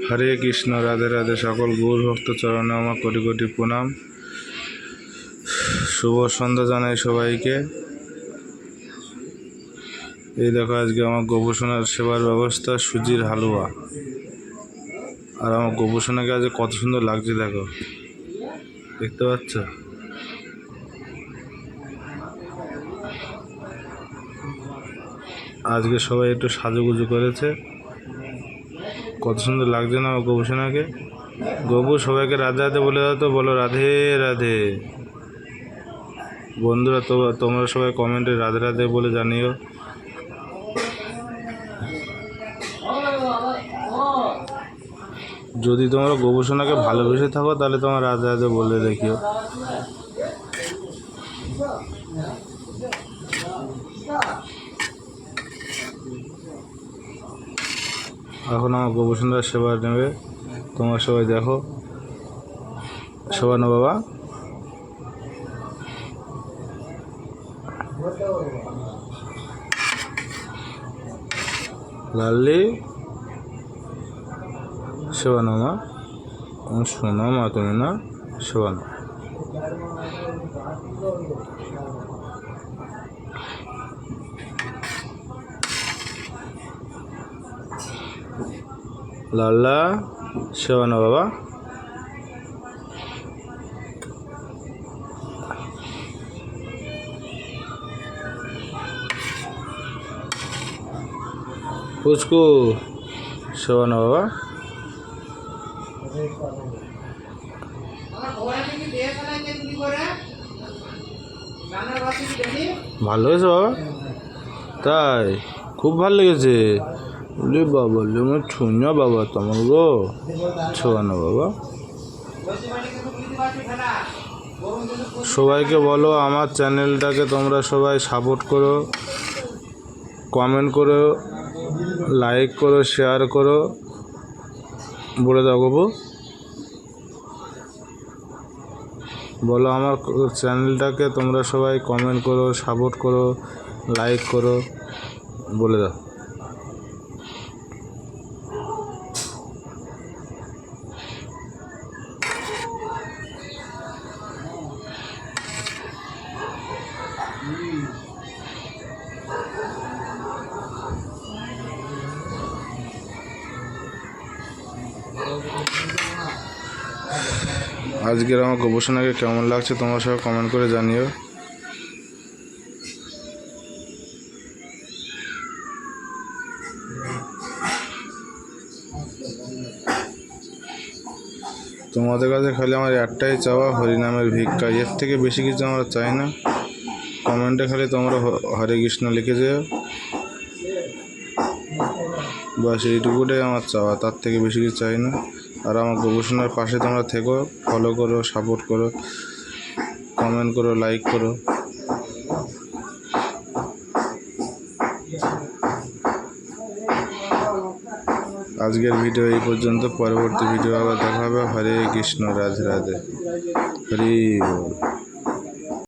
হরে কৃষ্ণ, রাধে রাধে। সকল গৌর ভক্ত চরণে আমার কোটি কোটি প্রণাম। শুভ সন্ধ্যা জানাই সবাইকে। এই দেখো, আজকে আমার গোপুসোনার সেবার ব্যবস্থা, সুজির হালুয়া। আর আমার গোপুসোনাকে আজকে কত সুন্দর লাগছে দেখো, দেখতে পাচ্ছ? আজকে সবাই একটু সাজুগুজু করেছে, কত সুন্দর লাগছে না আমার গোপুসোনাকে। গোপু, সবাইকে রাধে রাধে বলে দাও তো, বলো রাধে রাধে। বন্ধুরা, তোমরা সবাই কমেন্টে রাধে রাধে বলে জানিও। যদি তোমরা গোপুসোনাকে ভালোবেসে থাকো তাহলে তোমরা রাধে রাধে বলে দেখিও। এখন আমার গোপুসোনার সেবা নেবে, তোমরা সবাই দেখো। সেবা নো বাবা। লাল্লি, সেবা নো মা। শোনো মা, তুমি না সেবা নো। লাল্লা, সেবা নো বাবা। পুচকু, সেবা নো বাবা। ভালো হয়েছে বাবা? তাই? খুব ভালো লেগেছে। বলে বাবা, আমার ছুঁয়া বাবা, তোমার গো ছোঁয়ানো বাবা। সবাইকে বলো আমার চ্যানেলটাকে তোমরা সবাই সাপোর্ট করো, কমেন্ট করো, লাইক করো, শেয়ার করো। বলে দাও বাবু, বলো আমার চ্যানেলটাকে তোমরা সবাই কমেন্ট করো, সাপোর্ট করো, লাইক করো, বলে দাও। আজকের আমার গোপুসোনাকে কেমন লাগছে তোমরা সবাই কমেন্ট করে জানিও। তোমাদের কাছে খালি আমার একটাই চাওয়া, হরিনামের ভিক্ষা। এর থেকে বেশি কিছু আমরা চাই না। কমেন্টে খালি তোমরা হরে কৃষ্ণ লিখে যেও, বাস এইটুকুটাই আমার চাওয়া, তার থেকে বেশি কিছু চাই না। আর আমার গোপুসোনার পাশে তোমরা থেকো, ফলো করো, সাপোর্ট করো, কমেন্ট করো, লাইক করো। আজকের ভিডিও এই পর্যন্ত। পরবর্তী ভিডিও আবার দেখা হবে। হরে কৃষ্ণ, রাধে রাধে, হরি বল।